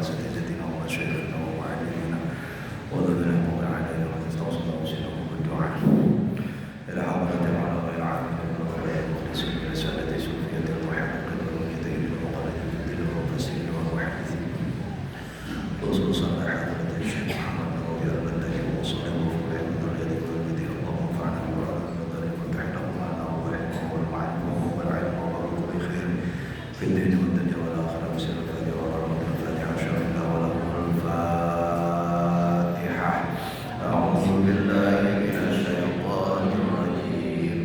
وأساتذتنا ومشايخنا ومعلمينا وذوي الحقوق علينا ونستوصل أوصيهم بالدعاء إلى حضرة العلماء العاملين والعلماء المخلصين إلى سادة صوفية المحققين والمجتهدين والمقلدين والمفسرين والمحدثين خصوصا حضرة الشيخ محمد نووي البدري وصحبه وفلان الذي والمدير اللهم انفعنا بقرآن المدري وتحنا معنا ورحمه والمعلم والعلم وبارك بخير في الدين والدنيا والآخرة بسر الفاتحة ورحمة الفاتحة شر الله وله الفاتحة. أعوذ بالله من الشيطان الرجيم.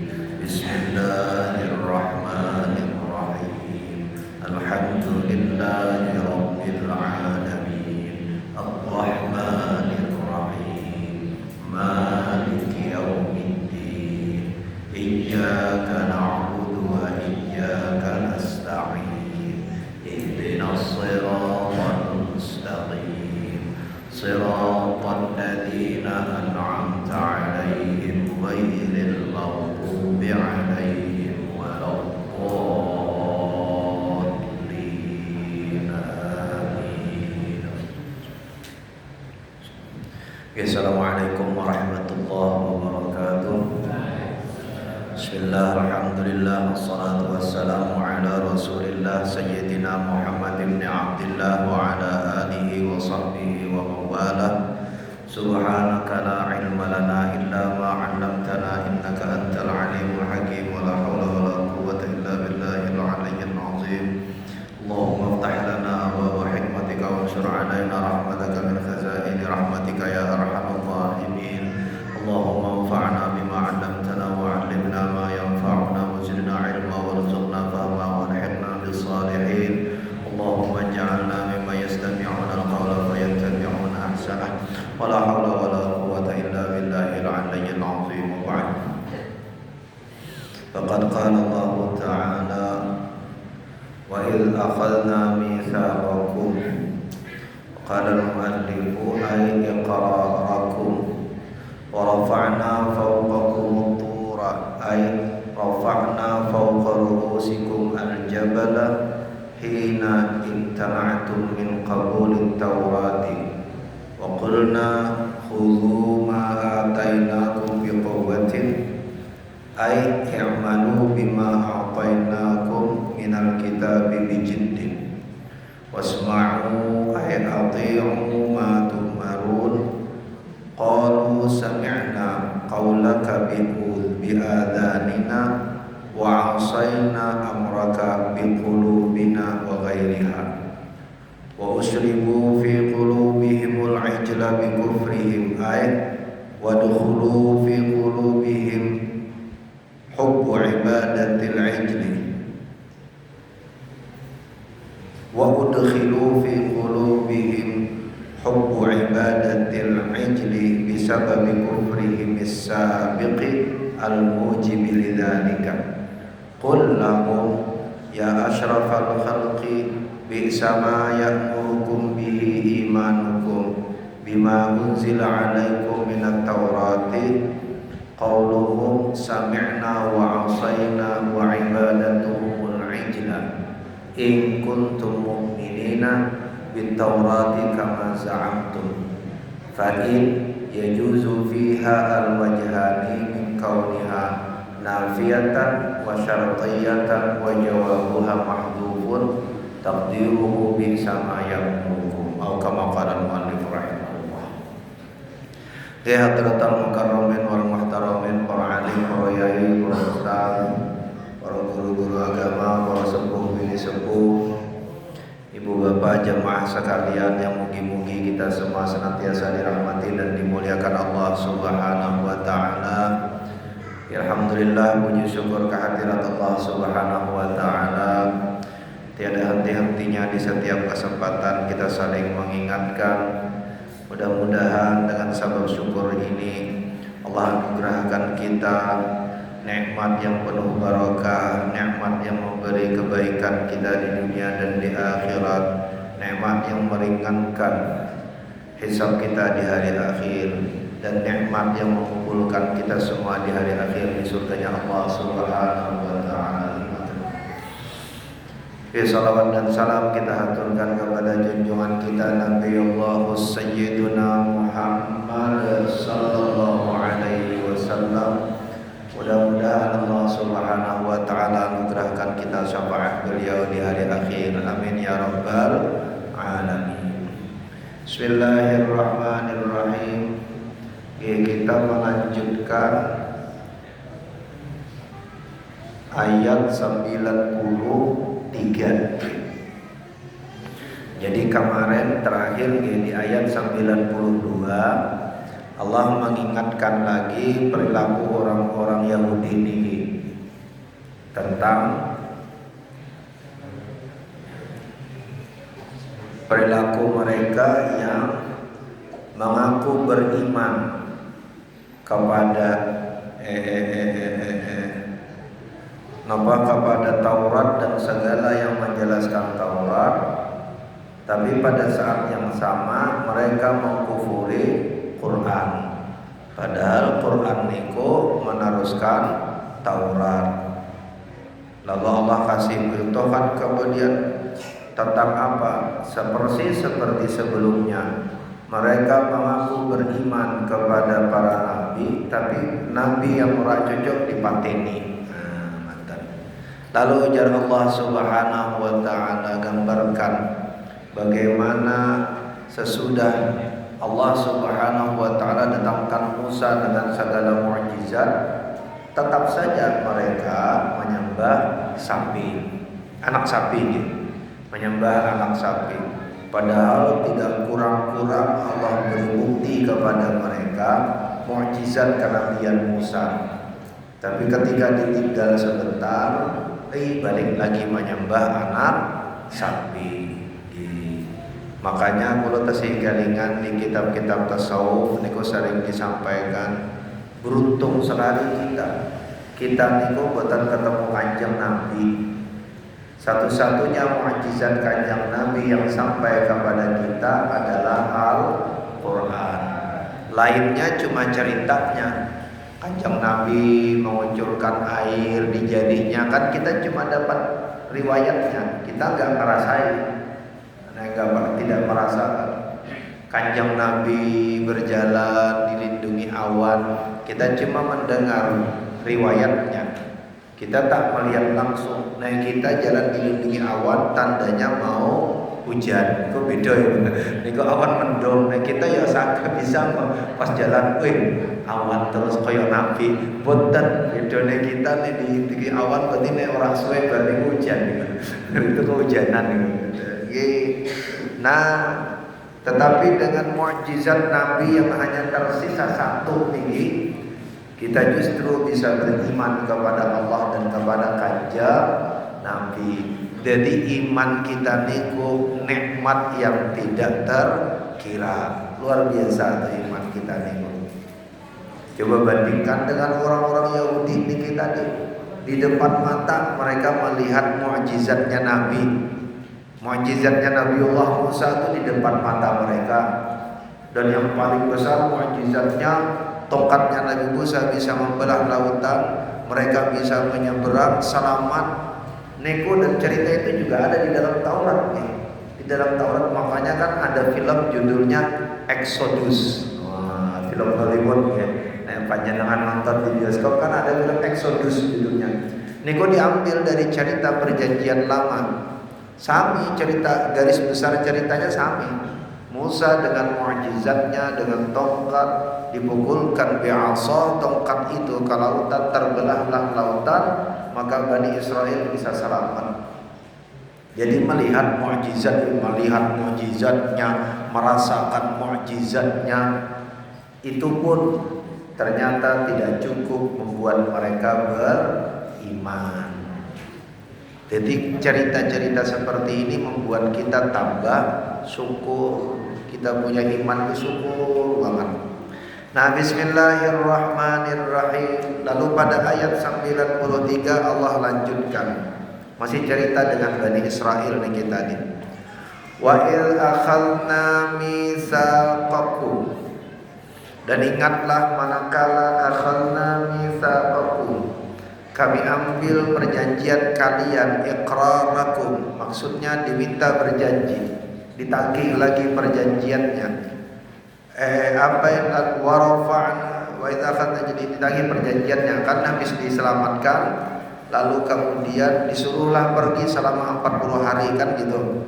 بسم الله الرحمن الرحيم. الحمد لله رب العالمين الرحمن الرحيم مالك يوم الدين إياك نعبد وإياك نستعين اهدنا الصراط المستقيم صراط الذين أنعمت عليهم غير المغضوب عليهم ولا الضالين آمين. Assalamualaikum warahmatullahi wabarakatuh. Bismillah, alhamdulillah, wassalatu wassalamu ala rasulillah Sayyidina Muhammad ibn Abdillah wa ala alihi wa sahbihi wa mawalah. Subhanaka la ilma lana illa ma 'allamtana innaka antal alimul hakim wa la hawla wa la quwwata illa billahil aliyyil azim. Allahumma iftah lana abwaaba hikmatika wanshur 'alaina rahmataka min khazaini rahmatika ya arhamar rahimin. Allahumma anfa'na bima 'allamtana wa 'allimna ma yanfa'una wa zidna 'ilma warzuqna fahma walhiqna bis salihin. Allahumma ij'alna mimman yastami'una al-qawla fayattabi'una ahsanah. Wa la hawla wa la quwwata illa billahil 'aliyyil 'azim. Wa ba'd. Faqad qala Allah ta'ala wa idh akhadna mitsaqakum qala al-mu'allifu ay iqrarakum wa rafa'na fawqakum at-tura ay rafa'na fawqa ru'usikum al-jabala hina imtana'tum min qabuli at-taurati wa qulna khudhu ma atainakum biquwwatin ay i'malu bima a'tainakum minal kitabi bijiddin wasma'u ay ati'u ma tu'marun. Qalu sami'na qawlaka bi'adhanina wa 'asayna amraka biqulubina wa ghairiha wa usribu fi qulubihimul 'ijla bikufrihim ay wa dukhulu fi qulubihim hubbu ibadatil 'ijli wa udkhilu fi qulubihim hubbu ibadatil 'ijli bisababi kufrihim as-sabiqi al-mujibi lidzalika. Qul lahum ya asyrafal khalqi bi'sa ma ya'murukum bihi imanukum bima unzila 'alaikum minat taurati qauluhum sami'na wa 'asayna wa ibadatuhumul 'ijla in kuntum mu'minina bit-taurati kama za'amtum fa in yajuzu fiha al-wajhani min kauniha nafiyatan wa syartiyatan wa jawabuha mahdhufun taqdiruhu bi sama ya'murukum atau kama qala al-mu'allif rahimahullah. Ya hadratal mukarramin wal muhtaramin, para alim, para yai, para ustaz, para guru-guru agama, para sepuh bini sepuh, ibu bapak jemaah sekalian yang mugi-mugi kita semua senantiasa dirahmati dan dimuliakan Allah Subhanahu wa taala. Alhamdulillah, puji syukur kehadirat Allah Subhanahu wa taala. Tiada henti-hentinya di setiap kesempatan kita saling mengingatkan. Mudah-mudahan dengan sabab syukur ini Allah anugerahkan kita nikmat yang penuh barakah, nikmat yang memberi kebaikan kita di dunia dan di akhirat, nikmat yang meringankan hisab kita di hari akhir, dan nikmat yang mengumpulkan kita semua di hari akhir di surganya Allah Subhanahu wa taala. Salawat dan salam kita haturkan kepada junjungan kita Nabiullah Sayyiduna Muhammad sallallahu alaihi wasallam. Mudah-mudahan Allah Subhanahu wa taala anugerahkan kita syafaat beliau di hari akhir. Amin ya rabbal alamin. Bismillahirrahmanirrahim. Kita melanjutkan ayat 93. Jadi kemarin terakhir di ayat 92 Allah mengingatkan lagi perilaku orang-orang Yahudi ini tentang perilaku mereka yang mengaku beriman kepada kepada Taurat dan segala yang menjelaskan Taurat, tapi pada saat yang sama mereka mengkufuri Quran. Padahal Quran niku meneruskan Taurat. Lalu Allah kasih contohan kemudian tentang apa? Seperti sebelumnya. Mereka mengaku beriman kepada para nabi, tapi nabi yang ora cocok dipateni. Lalu ujar Allah Subhanahu wa taala gambarkan bagaimana sesudah Allah Subhanahu wa taala datangkan Musa dengan segala mukjizat, tetap saja mereka menyembah sapi, anak sapi gitu. Menyembah anak sapi. Padahal tidak kurang-kurang Allah beri bukti kepada mereka mukjizat kenabian Musa. Tapi ketika ditinggal sebentar, balik lagi menyembah anak sapi. Makanya kalau tersigalingan di kitab-kitab tasawuf niku sering disampaikan, beruntung sekali kita niku boten ketemu Kanjeng Nabi. Satu-satunya mukjizat Kanjeng Nabi yang sampai kepada kita adalah Al-Qur'an. Lainnya cuma ceritanya. Kanjeng Nabi mengucurkan air di jarinya, kan kita cuma dapat riwayatnya, kita nggak ngerasain, tidak merasakan. Kanjeng Nabi berjalan dilindungi awan, kita cuma mendengar riwayatnya, kita tak melihat langsung. Nah kita jalan dilindungi awan, tandanya mau hujan, kok beda ya. Niku awan mendung, nah kita ya saged bisa pas jalan, awan terus kaya nabi, boten bedone kita nih di awan berarti nek ora suwe berarti hujan gitu. Itu kehujanan gitu. Nah, tetapi dengan mukjizat Nabi yang hanya tersisa satu ini, kita justru bisa beriman kepada Allah dan kepada Kanjeng Nabi. Jadi iman kita niku nikmat yang tidak terkira. Luar biasa tuh iman kita niku. Coba bandingkan dengan orang-orang Yahudi ini tadi. Di depan mata mereka melihat mukjizatnya Nabi. Mukjizatnya Nabiullah Musa itu di depan mata mereka. Dan yang paling besar mukjizatnya tongkatnya Nabi Musa bisa membelah lautan, mereka bisa menyeberang selamat. Neko dan cerita itu juga ada di dalam Taurat nih. Di dalam Taurat makanya kan ada film judulnya Exodus. Film Hollywood ya. Nah, panjenengan nonton di bioskop kan ada film Exodus judulnya. Neko diambil dari cerita perjanjian lama. Sami cerita, garis besar ceritanya sami. Musa dengan mukjizatnya, dengan tongkat dipukulkan bi'asa, tongkat itu ke lautan, terbelahlah lautan, maka Bani Israel bisa selamat. Jadi melihat mukjizatnya, merasakan mukjizatnya, itu pun ternyata tidak cukup membuat mereka beriman. Jadi cerita-cerita seperti ini membuat kita tambah syukur. Kita punya iman itu syukur banget. Nah, bismillahirrahmanirrahim. Lalu pada ayat 93 Allah lanjutkan. Masih cerita dengan Bani Israel nih kita nih. Wa il akhadna mitsaqakum. Dan ingatlah manakala akhadna mitsaqakum, kami ambil perjanjian kalian, iqrarakum, maksudnya diminta berjanji, ditagih lagi perjanjiannya. Apa yang warafa'na wa idza akhadna, jadi ditagih perjanjiannya kan habis diselamatkan, lalu kemudian disuruhlah pergi selama 40 hari kan gitu.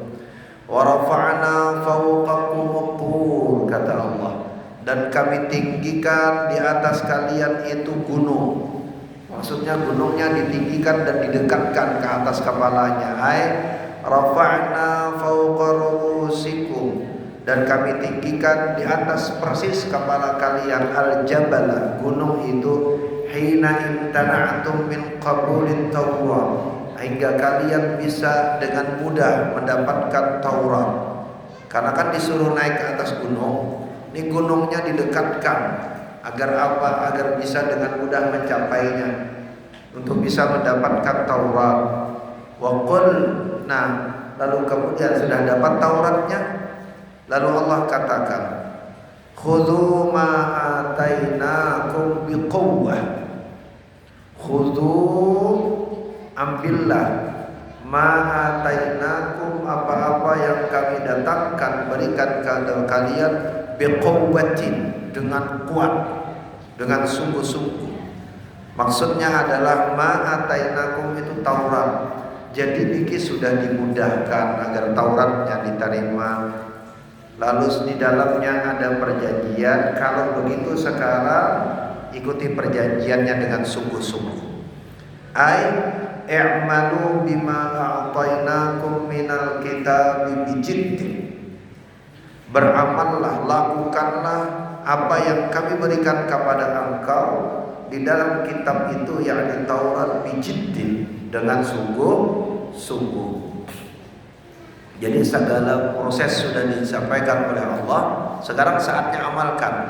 Warafa'na fawqakumut tur, kata Allah, dan kami tinggikan di atas kalian itu gunung. Maksudnya gunungnya ditinggikan dan didekatkan ke atas kepalanya. Ai rafa'na fawqa ru'usikum, dan kami tinggikan di atas persis kepala kalian al-jabala, gunung itu, hina imtana'tum min qabulit Taurat, hingga kalian bisa dengan mudah mendapatkan Taurat. Karena kan disuruh naik ke atas gunung, ini gunungnya didekatkan agar apa? Agar bisa dengan mudah mencapainya, untuk bisa mendapatkan Taurat. Wa qul, nah lalu kemudian sudah dapat Tauratnya, lalu Allah katakan, khudhu ma atainakum biquwwah, khudhu, ambillah, ma atainakum, apa-apa yang kami datangkan, berikan kepada kalian, biquwwatin, dengan kuat, dengan sungguh-sungguh. Maksudnya adalah ma'atainakum itu Taurat. Jadi niki sudah dimudahkan agar Tauratnya diterima. Lalu di dalamnya ada perjanjian. Kalau begitu sekarang ikuti perjanjiannya dengan sungguh-sungguh. Ai i'malu bima a'tainakum minal kitabi bijiddi. Beramallah, lakukanlah apa yang kami berikan kepada engkau di dalam kitab itu, yakni Taurat, bijiddin, dengan sungguh-sungguh. Jadi segala proses sudah disampaikan oleh Allah, sekarang saatnya amalkan.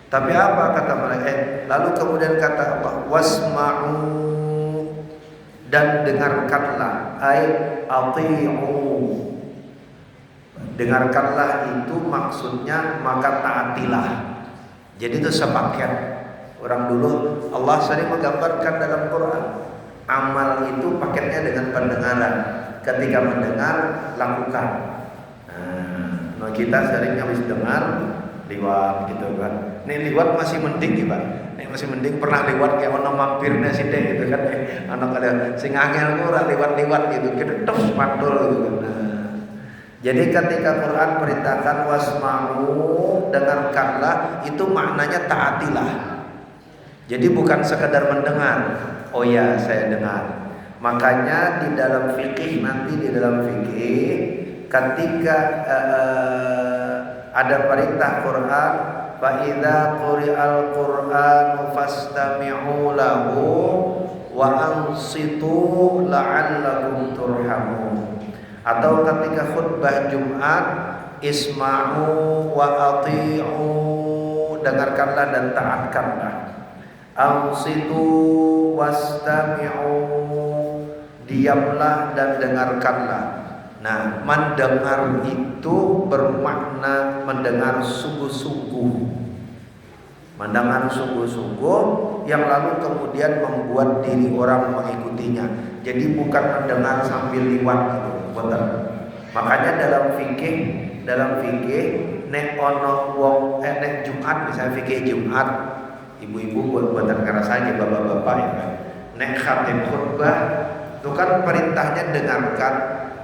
Tapi apa kata mereka? Lalu kemudian kata Allah, wasma'u, dan dengarkanlah, ai ati'u. Dengarkanlah itu maksudnya maka taatilah. Jadi itu sepaket. Orang dulu Allah sering menggambarkan dalam Quran, amal itu paketnya dengan pendengaran. Ketika mendengar, lakukan. Nah kita sering habis dengar, liwat gitu kan. Nih liwat masih mending Pak. Nih masih mending pernah liwat kayak ono mampirnya sithik gitu kan. Ono kada sing angel ora liwat-liwat gitu, kita terus mantul gitu kan. Jadi ketika Quran perintahkan wasma'u, dengarkanlah, itu maknanya taatilah. Jadi bukan sekadar mendengar, oh ya saya dengar. Makanya di dalam fikih, nanti di dalam fikih ketika ada perintah Quran, fa idza quri'al Qur'anu fastami'u lahu wa ansitu la'allakum turhamun. Atau ketika khutbah Jumat, isma'u wa ati'u, dengarkanlah dan taatkanlah. Ansitu wastami'u, diamlah dan dengarkanlah. Nah, mendengar itu bermakna mendengar sungguh-sungguh. Mendengar sungguh-sungguh yang lalu kemudian membuat diri orang mengikutinya. Jadi bukan mendengar sambil liwat gitu. Betul. Makanya dalam fikih nek ono wong nek Jumat, misalnya fikih Jumat, ibu-ibu buatan ngerasanya bapak-bapak ya kan. Nek khatib khutbah itu kan perintahnya dengarkan,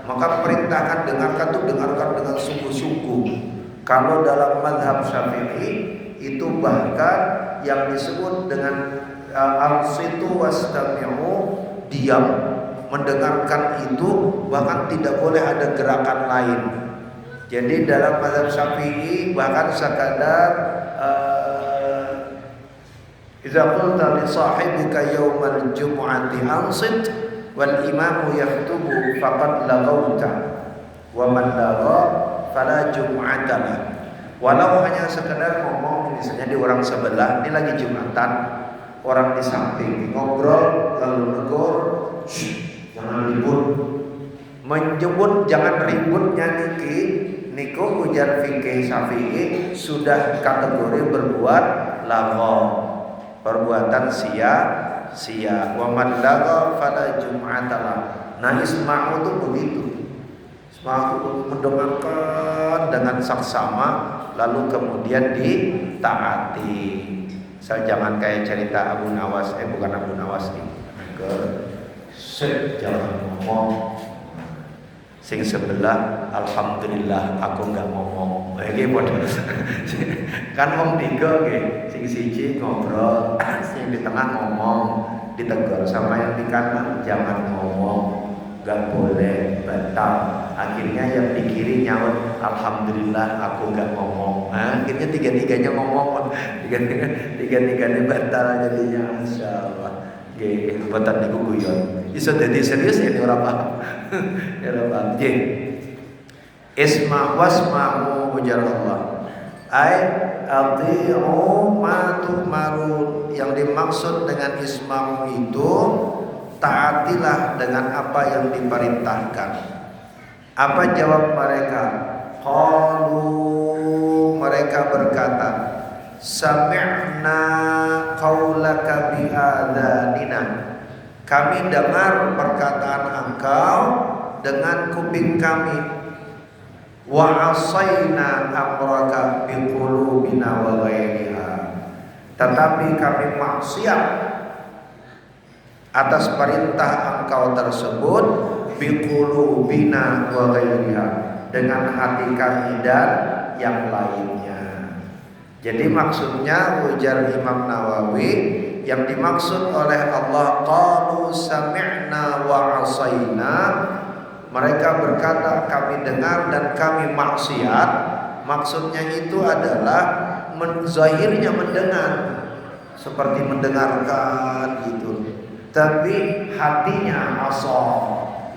maka perintahkan dengarkan itu dengarkan dengan sungguh-sungguh. Kalau dalam mazhab Syafi'i itu bahkan yang disebut dengan al-situ wastami'u, diam, mendengarkan itu, bahkan tidak boleh ada gerakan lain. Jadi dalam mazhab Syafi'i bahkan sekadar idza qulta li sahibika yaumal jumu'ati ansit wal imamu yaktubu faqad laghawta wa man lagha fala jumu'ata lah. Walau hanya sekedar ngomong, misalnya di orang sebelah, ini lagi Jumatan, orang di samping ngobrol lalu negur, jangan ribut. Menyebut jangan ributnya niki niku ujar fikih Syafi'i sudah kategori berbuat laghaw, perbuatan sia. Wa man lagha fala jum'atalah. Nah, isma'u itu begitu. Isma'u itu mendengarkan dengan saksama lalu kemudian ditaati. Jangan kayak cerita Abu Nawas, bukan Abu Nawas nih. Jangan ngomong. Sing sebelah alhamdulillah aku enggak ngomong. Iki padha. Kan wong tiga nggih, sing siji ngobrol, sing di tengah ngomong, ditegur sama yang di kanan jangan ngomong. Enggak boleh, batal. Akhirnya yang di kiri nyaut alhamdulillah aku enggak ngomong. Nah, akhirnya tiga-tiganya ngomong. Tiga-tiganya batal jadinya, insyaallah. Nggih, mboten niku guyon. Iso dadi serius ya ora paham. Ya ora paham. Nggih. Isma wasma'u ujar Allah. Ai ati'u ma tu'marun. Yang dimaksud dengan isma'u itu taatilah dengan apa yang diperintahkan. Apa jawab mereka? Qalu, mereka berkata, sami'na qaulaka bi'adhanina. Kami dengar perkataan engkau dengan kuping kami. Wa asayna amraka biqulubina wa ghairiha. Tetapi kami maksiat atas perintah engkau tersebut biqulubina wa ghairiha, dengan hati kami dan yang lainnya. Jadi maksudnya ujar Imam Nawawi, yang dimaksud oleh Allah qalu sami'na wa asayna, mereka berkata kami dengar dan kami maksiat. Maksudnya itu adalah zahirnya mendengar, seperti mendengarkan gitu, tapi hatinya asal,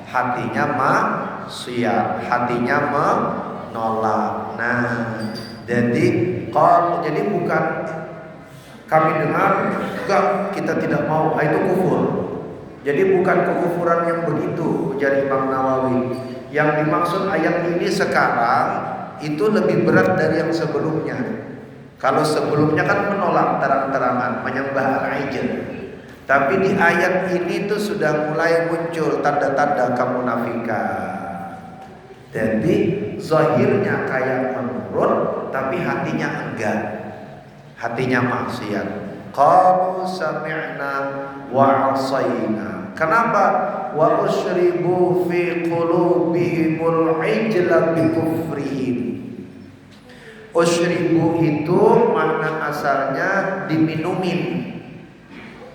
hatinya maksiat, hatinya menolak. Nah, jadi bukan kami dengar, enggak kita tidak mau, itu kufur. Jadi bukan kekufuran yang begitu, ujar Imam Nawawi. Yang dimaksud ayat ini sekarang itu lebih berat dari yang sebelumnya. Kalau sebelumnya kan menolak terang-terangan, menyembah al-ijl. Tapi di ayat ini tuh sudah mulai muncul tanda-tanda kemunafikan. Jadi zahirnya kayak menurut, tapi hatinya enggak. Hatinya maksiat. Qalu sami'na wa asayna. Kenapa? Wa usyribu fi qulubihimul ijla bi kufrihim. Usyribu itu makna asalnya diminumin.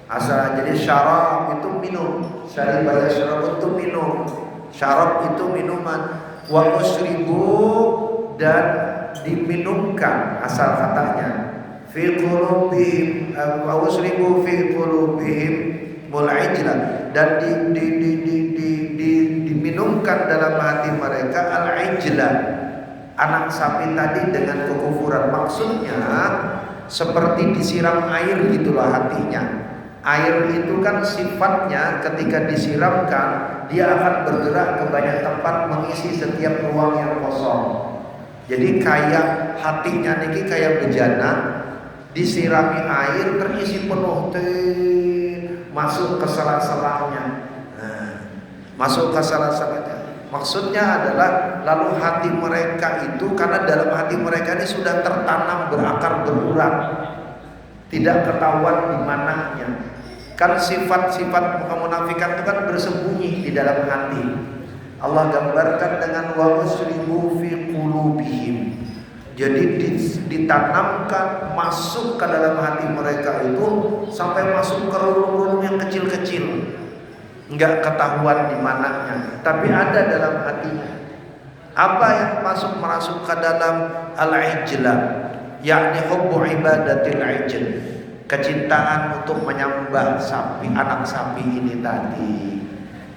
Asal jadi syarab itu minum. Syarab itu minum. Syarab itu minuman. Wa usyribu dan diminumkan asal katanya. Fi qulubihim wa usyribu fi qulubihim mul'ijla, dan diminumkan dalam hati mereka al-ijla, anak sapi tadi dengan kekufuran. Maksudnya seperti disiram air gitulah hatinya. Air itu kan sifatnya ketika disiramkan dia akan bergerak ke banyak tempat mengisi setiap ruang yang kosong. Jadi kayak hatinya niki kayak bejana, disirami air terisi penuh, masuk ke sela-selanya. Masuk ke sela-selanya. Maksudnya adalah lalu hati mereka itu, karena dalam hati mereka ini sudah tertanam berakar berurat, tidak ketahuan di mananya. Kan sifat-sifat kemunafikan itu kan bersembunyi di dalam hati. Allah gambarkan dengan wa usribu fi qulubihim. Jadi ditanamkan masuk ke dalam hati mereka itu sampai masuk ke relung-relung yang kecil-kecil. Enggak ketahuan di mananya, tapi ada dalam hatinya. Apa yang merasuk ke dalam al-ijla, yakni hubbu ibadatil ijl, kecintaan untuk menyembah sapi, anak sapi ini tadi.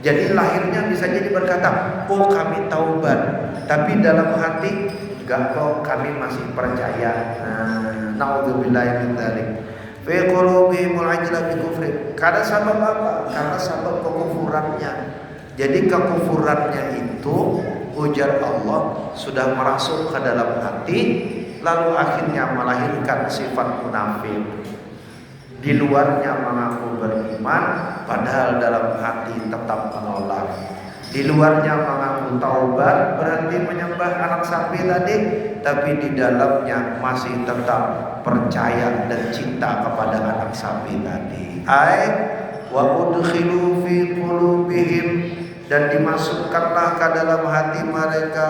Jadi lahirnya bisa jadi berkata, oh kami taubat, tapi dalam hati enggak kok, kami masih percaya. Naudzubillahi min dzalik. Fi qulubihimul ijla bi kufri. Karena sebab apa? Karena sebab kekufurannya. Jadi kekufurannya itu ujar Allah sudah merasuk ke dalam hati, lalu akhirnya melahirkan sifat munafik. Di luarnya mengaku beriman, padahal dalam hati tetap menolak. Di luarnya mengaku taubat, berhenti menyembah anak sapi tadi, tapi di dalamnya masih tetap percaya dan cinta kepada anak sapi tadi. Wa udkhilu fi qulubihim, dan dimasukkanlah ke dalam hati mereka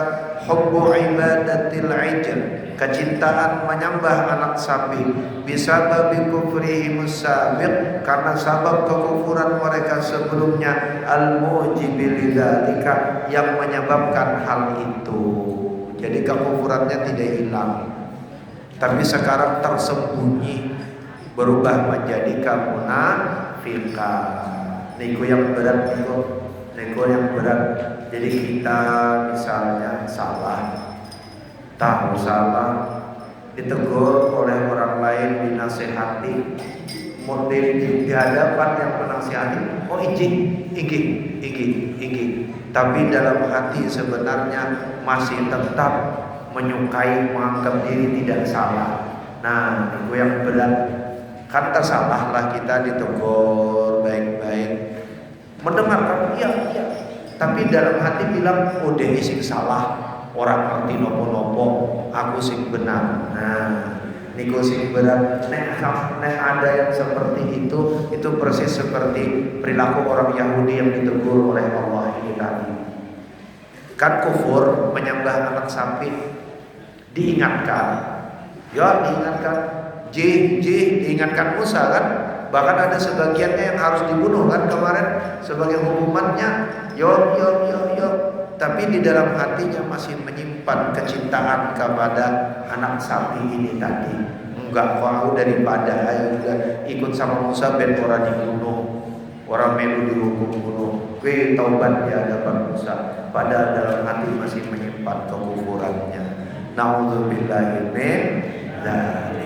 hubbu ibadatil ijl, kecintaan menyembah anak sapi, bisababi kufrihim sabiq, karena sebab kekufuran mereka sebelumnya, al-mujibil lidzalika, yang menyebabkan hal itu. Jadi kekufurannya tidak hilang, tapi sekarang tersembunyi, berubah menjadi kemunafikan. Niku yang berat, niku yang berat. Jadi kita misalnya salah, tahu salah, ditegur oleh orang lain, dinasihati, model di hadapan yang menasihati, oh iki. Tapi dalam hati sebenarnya masih tetap menyukai, menganggap diri tidak salah. Nah, itu yang berat. Kan tersalahlah kita ditegur baik-baik, mendengarkan iya, tapi dalam hati bilang, oh dia sing salah, orang ngerti nopo-nopo, aku sing benar. Nah, niku sing berat. Nek ada yang seperti itu persis seperti perilaku orang Yahudi yang ditegur oleh Allah ini tadi. Kan kufur menyembah anak sapi, diingatkan, diingatkan Musa kan. Bahkan ada sebagiannya yang harus dibunuh kan kemarin sebagai hukumannya. Yo. Tapi di dalam hatinya masih menyimpan kecintaan kepada anak sapi ini tadi. Enggak mau daripada ayo juga ikut sama Musa ben orang dibunuh, orang melu dihukum bunuh. Kue taubat di hadapan Musa, padahal dalam hati masih menyimpan kekufurannya. Nauzubillahi min dzalik.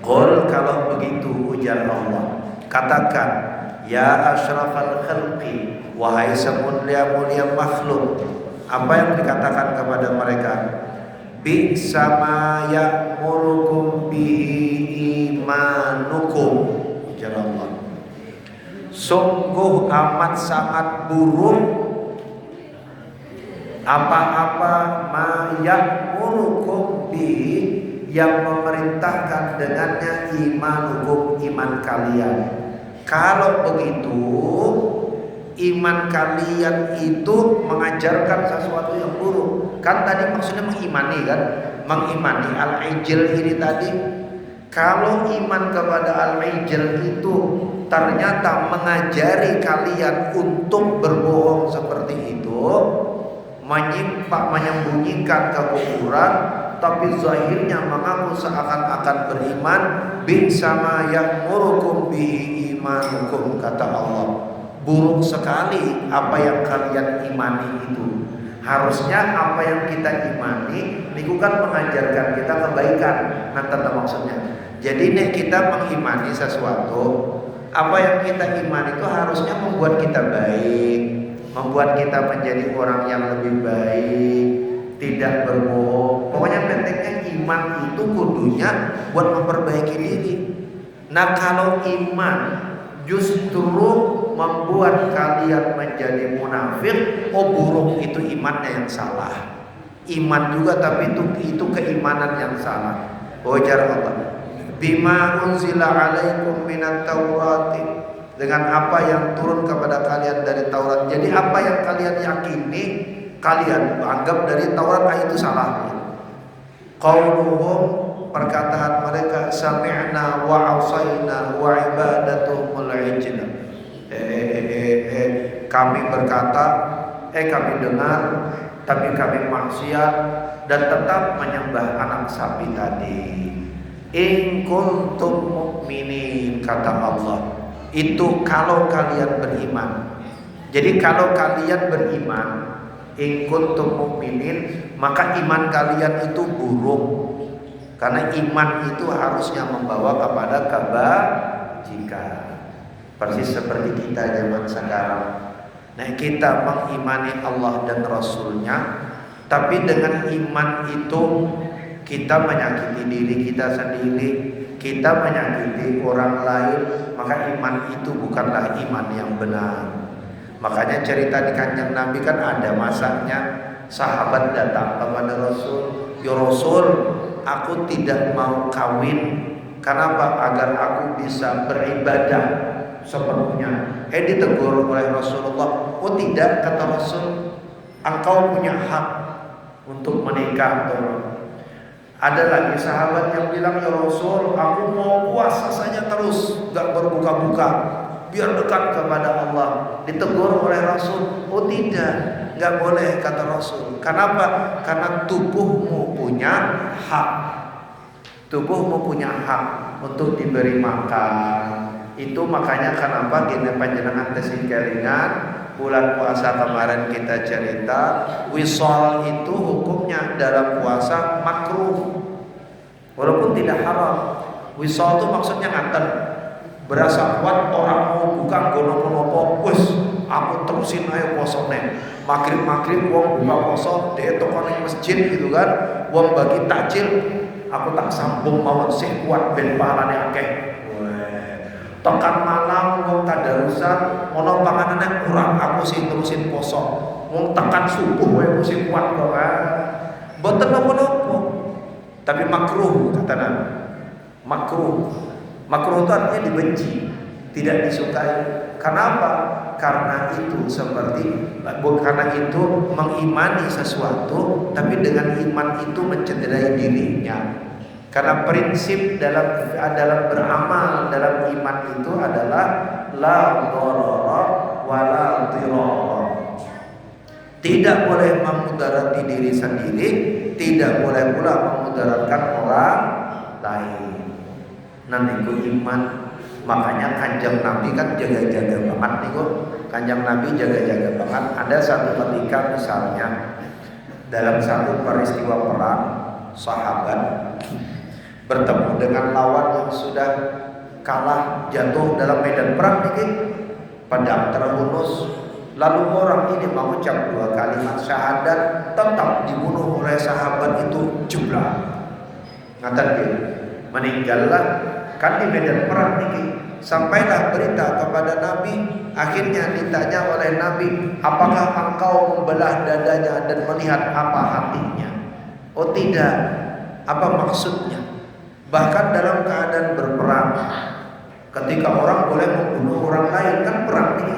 Qul, kalau begitu ujar Allah, katakan, ya asyrafal khalqi, wahai semulia-mulia makhluk. Apa yang dikatakan kepada mereka? Bi sama ya'murukum bihi imanukum, ujar Allah. Sungguh amat sangat buruk apa-apa ma ya'murukum bihi, yang memerintahkan dengannya imanukum, iman kalian. Kalau begitu, iman kalian itu mengajarkan sesuatu yang buruk. Kan tadi maksudnya mengimani kan, mengimani al-ijl ini tadi. Kalau iman kepada al-ijl itu ternyata mengajari kalian untuk berbohong seperti itu, menyembunyikan kekufuran, tapi zahirnya mengaku seakan-akan beriman, bin sama ya'murukum bihi imanukum, kata Allah. Buruk sekali apa yang kalian imani itu. Harusnya apa yang kita imani niku kan mengajarkan kita kebaikan. Nah, maksudnya. Jadi nek kita mengimani sesuatu, apa yang kita imani itu harusnya membuat kita baik, membuat kita menjadi orang yang lebih baik, tidak berbohong. Pokoknya pentingnya iman itu kudunya buat memperbaiki diri. Nah, kalau iman justru membuat kalian menjadi munafik, oh buruk, itu imannya yang salah. Iman juga tapi itu keimanan yang salah. Ujar Allah, bima unzila alaikum minat taurati, dengan apa yang turun kepada kalian dari Taurat. Jadi apa yang kalian yakini, kalian anggap dari Taurat itu salah. Qauluhum, perkataan mereka, sami'na wa asaina wa ibadatumul ijl. Kami berkata, kami dengar, tapi kami maksiat dan tetap menyembah anak sapi tadi. In kuntum mu'minin, kata Allah. Itu kalau kalian beriman. Jadi kalau kalian beriman, in kuntum mu'minin, maka iman kalian itu buruk. Karena iman itu harusnya membawa kepada kebajikan. Persis seperti kita zaman sekarang. Nah, kita mengimani Allah dan Rasulnya, tapi dengan iman itu kita menyakiti diri kita sendiri, kita menyakiti orang lain, maka iman itu bukanlah iman yang benar. Makanya cerita di Kanjeng Nabi kan ada masanya sahabat datang kepada Rasul, "Ya Rasul, aku tidak mau kawin. Kenapa? Agar aku bisa beribadah sepenuhnya." Ditegur oleh Rasulullah, "Oh tidak," kata Rasul, "engkau punya hak untuk menikah." Ada lagi sahabat yang bilang, "Ya Rasul, aku mau puasa saja terus, gak berbuka-buka, biar dekat kepada Allah." Ditegur oleh Rasul, "Oh tidak, gak boleh," kata Rasul. Kenapa? Karena tubuhmu punya hak. Tubuhmu punya hak untuk diberi makan. Itu makanya kenapa gini panjenengan tesih kelingan bulan puasa kemarin kita cerita, wisol itu hukumnya dalam puasa makruh walaupun tidak haram. Wisol itu maksudnya ngaten, berasa kuat orang mau buka gono-gono wis aku terusin ayo posone. Maghrib wong buka poso dia toko ning masjid gitu kan, wong bagi takjil aku tak sambung mawon sih kuat ben pahalane akeh. Tekan malam wong tadarusan ono panganane kurang aku sih terusin poso. Wong tekan subuh wae mesti kuat kok. Mboten napa-napa. Tapi makruh kata Nabi. Makruh. Makruh itu artinya dibenci, tidak disukai. Kenapa? Karena itu karena itu mengimani sesuatu tapi dengan iman itu mencederai dirinya. Karena prinsip dalam beramal dalam iman itu adalah la dharara wa la dhirara. Tidak boleh memudarati diri sendiri, tidak boleh pula memudaratkan orang lain. Nanti iman. Makanya Kanjeng Nabi kan jaga-jaga banget nih kok. Kanjeng Nabi jaga-jaga banget. Ada satu ketika misalnya dalam satu peristiwa perang, sahabat bertemu dengan lawan yang sudah kalah, jatuh dalam medan perang ini, pedang terhunus. Lalu orang ini mengucap 2 kalimat syahadat, tetap dibunuh oleh sahabat itu jumlah. Ngaten gitu. Meninggallah kan di medan perang ini. Sampailah berita kepada Nabi. Akhirnya ditanya oleh Nabi, "Apakah engkau membelah dadanya dan melihat apa hatinya?" "Oh tidak." "Apa maksudnya?" Bahkan dalam keadaan berperang, ketika orang boleh membunuh orang lain, kan perang ini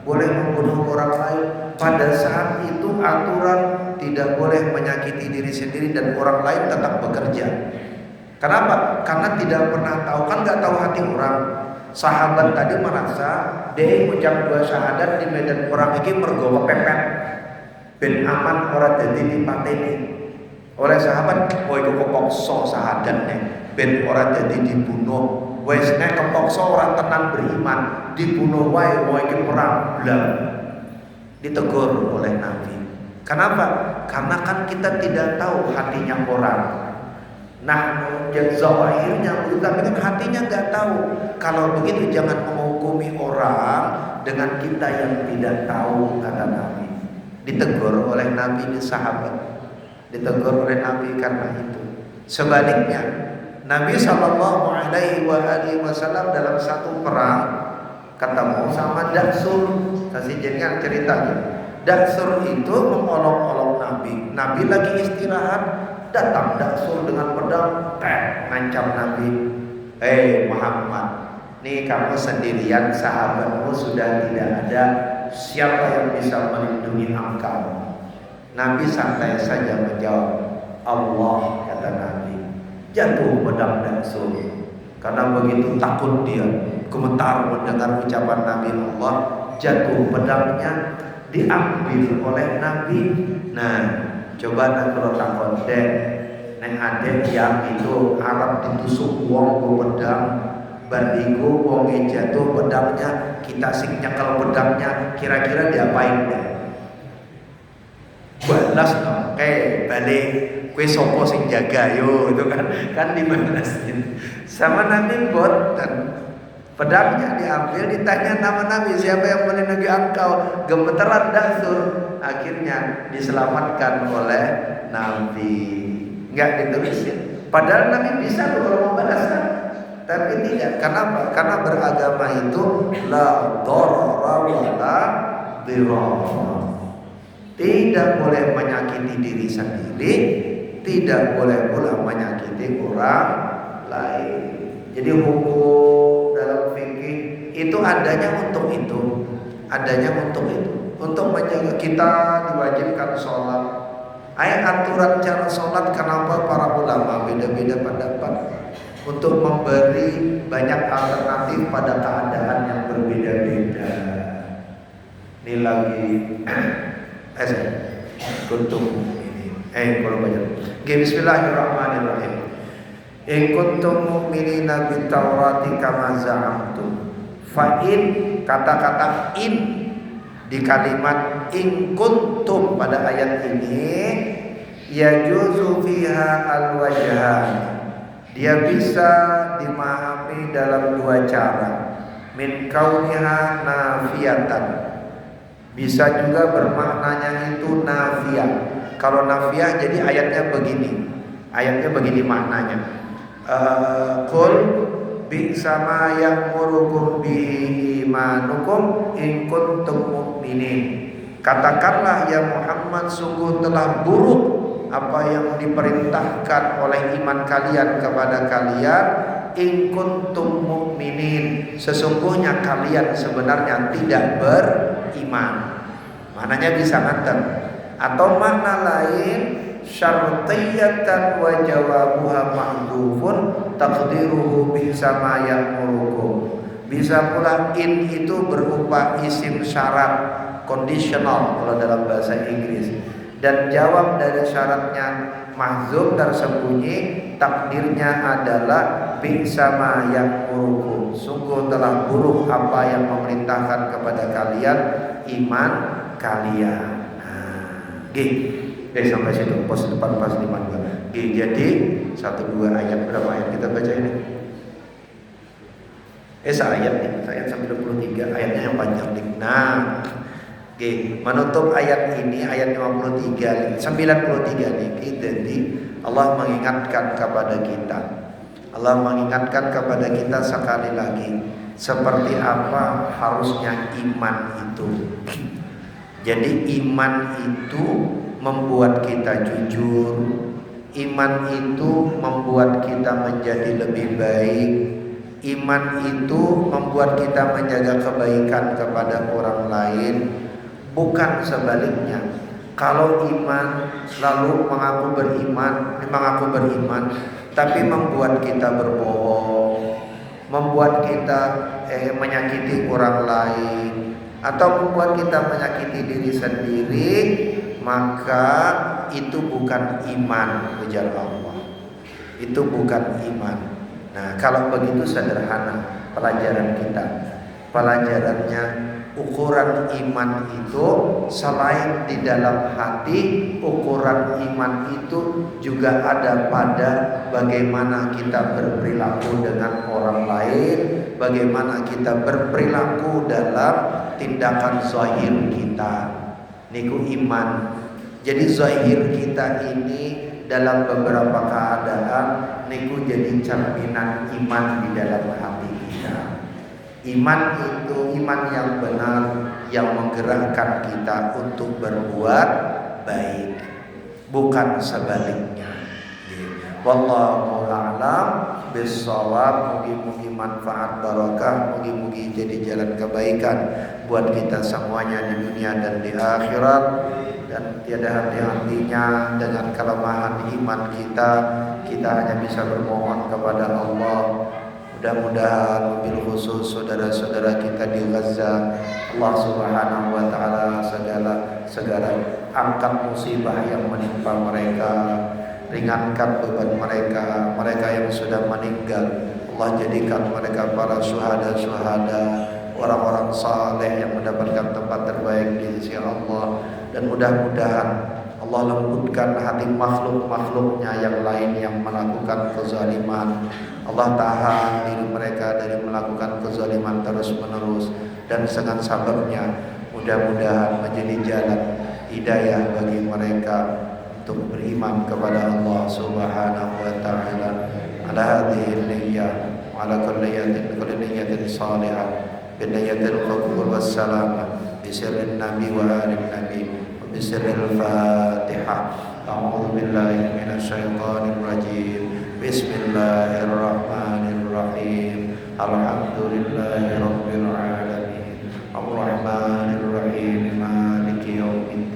boleh membunuh orang lain. Pada saat itu aturan tidak boleh menyakiti diri sendiri dan orang lain tetap bekerja. Kenapa? Karena tidak pernah tahu, kan nggak tahu hati orang. Sahabat tadi merasa dia ucap 2 syahadat di medan perang ini mergo kepepet ben aman ora dadi dipateni oleh sahabat. "Oh iku kepokso syahadatnya ben ora dadi dibunuh, wis nek kepokso ora tenan beriman dibunuh wae wae iki perang blam." Ditegur oleh Nabi. Kenapa? Karena kan kita tidak tahu hatinya orang. Nah, yang zawahirnya tapi kan hatinya nggak tahu. Kalau begitu jangan menghukumi orang dengan kita yang tidak tahu, kata Nabi. Ditegur oleh Nabi di sahabat. Ditegur oleh Nabi karena itu. Sebaliknya, Nabi Shallallahu Alaihi Wasallam dalam satu perang ketemu sama Daksur. Kasih jenengan ceritanya. Daksur itu mengolok-olok Nabi. Nabi lagi istirahat, datang Daksur dengan pedang, ngancam Nabi. "Hei Muhammad, nih kamu sendirian, sahabatmu sudah tidak ada. Siapa yang bisa melindungi engkau?" Nabi santai saja menjawab, "Allah," kata Nabi. Jatuh pedang Daksur. Karena begitu takut dia, gemetar mendengar ucapan Nabi Allah, jatuh pedangnya, diambil oleh Nabi. Nah, coba nak kalau takut deh, neng adek yang itu Arab ditusuk wong go pedang, bandiku wong jatuh pedangnya, kita sing nyekel pedangnya, kira-kira diapain deh? Balas dong, balik, kue sopo sing jaga yo, itu kan dibalasin. Sama Nabi boten. Pedangnya diambil, ditanya nama Nabi, "Siapa yang melindungi engkau?" Gemeteran Daksur. Akhirnya diselamatkan oleh Nabi. nggak ditulisin. Padahal Nabi bisa tuh kalau mau balas kan, tapi tidak. Kenapa? Karena beragama itu la dharara wa la dirar. Tidak boleh menyakiti diri sendiri, tidak boleh pula menyakiti orang lain. Jadi hukum dalam fikih itu adanya untuk itu, untuk menjaga kita diwajibkan sholat. Aturan cara sholat, kenapa para ulama beda-beda pendapat untuk memberi banyak alternatif pada keadaan yang berbeda-beda. Ini lagi kuntum ini kalau banyak. Bismillahirrahmanirrahim. In kuntum mu'minina bit Taurati kama za'amtum. Fa in, kata-kata in di kalimat in kuntum pada ayat ini yajuzu fiha al-wajhan. Dia bisa dimahami dalam dua cara. Min kauniha nafiyatan. Bisa juga bermaknanya itu nafiyah. Kalau nafiyah jadi ayatnya begini maknanya. Qul bi'sa ma ya'murukum bihi imanukum in kuntum mu'minin. Katakanlah ya Muhammad, sungguh telah buruk apa yang diperintahkan oleh iman kalian kepada kalian. In kuntum mu'minin, sesungguhnya kalian sebenarnya tidak beriman. Maknanya bisa nganter. Atau makna lain, syartiyatan wa jawabuha mahdhufun taqdiruhu bisa ma ya'murukum. Bisa pula in itu berupa isim syarat, conditional kalau dalam bahasa Inggris, dan jawab dari syaratnya mahdzuf tersembunyi, takdirnya adalah bisa ma ya'murukum. Sungguh telah buruk apa yang memerintahkan kepada kalian iman kalian. Sampai situ pos depan pas 5 jadi 1 2 ayat, berapa ayat kita baca ini? Ayat nih, ayat sampai 23, ayatnya yang panjang nih. Nah, menutup ayat ini ayat 93 nih. Jadi Allah mengingatkan kepada kita sekali lagi seperti apa harusnya iman itu. Jadi iman itu membuat kita jujur, iman itu membuat kita menjadi lebih baik, iman itu membuat kita menjaga kebaikan kepada orang lain, bukan sebaliknya. Kalau iman lalu mengaku beriman, tapi membuat kita berbohong, membuat kita menyakiti orang lain, atau membuat kita menyakiti diri sendiri, maka itu bukan iman, ujar Allah. Itu bukan iman. Nah, kalau begitu sederhana pelajaran kita. Pelajarannya, ukuran iman itu selain di dalam hati, ukuran iman itu juga ada pada bagaimana kita berperilaku dengan orang lain, bagaimana kita berperilaku dalam tindakan zahir kita. Niku iman. Jadi zahir kita ini dalam beberapa keadaan niku jadi cerminan iman di dalam hati kita. Iman itu iman yang benar, yang menggerakkan kita untuk berbuat baik, bukan sebaliknya. Wallahu a'lam bissawab. Mugi-mugi manfaat barokah, mugi-mugi jadi jalan kebaikan buat kita semuanya di dunia dan di akhirat. Dan tiada henti-hentinya dengan kelemahan iman kita hanya bisa bermohon kepada Allah. Mudah-mudahan mobil khusus saudara-saudara kita di Gaza, Allah Subhanahu wa taala segala angkat musibah yang menimpa mereka, ringankan beban mereka yang sudah meninggal. Allah jadikan mereka para syuhada, orang-orang saleh yang mendapatkan tempat terbaik di sisi Allah. Dan mudah-mudahan Allah lembutkan hati makhluk-makhluknya yang lain yang melakukan kezaliman. Allah tahan diri mereka dari melakukan kezaliman terus-menerus, dan dengan sababnya mudah-mudahan menjadi jalan hidayah bagi mereka. untuk beriman kepada Allah Subhanahu wa taala. Ala hadhihi niyyah wa ala kulli niyyatin salihah bi niyyatil qabul was salamah bi sirrin nabi wa alin nabi wa bi sirril Fatihah. A'udzu billahi minasy syaithanir rajim. Bismillahirrahmanirrahim. Alhamdulillahi rabbil alamin. Ar-Rahmanir Rahim. Maliki yaumiddin.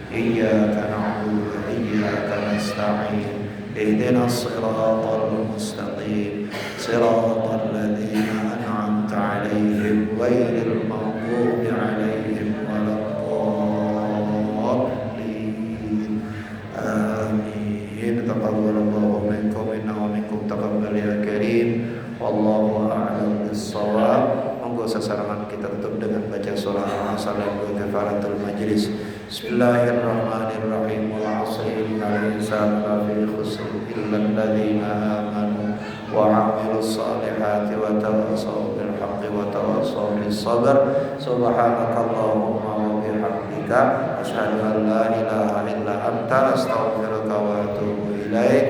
Iyyaka na'budu wa iyyaka nasta'in. Ihdinas siratal mustaqim. Siratal ladzina an'amta 'alaihim ghairil maghdubi 'alaihim waladdallin. Amin. Taqabbalallahu minkum innahu minkum taqabbal ya karim. Wallahu a'lam bis-shawab. Monggo sasarangan kita tutup dengan baca surah Al-Asr dan kafaratul majlis. Bismillahirrahmanirrahim. Wal 'asri innal insana lafi khusr illa alladziina aamanu wa 'amilus salihati wa tawassaw bil haqqi wa tawassaw bis sabr. Subhanakallahumma wa bihamdika asyhadu an la ilaha illa anta astaghfiruka wa atubu ilaik.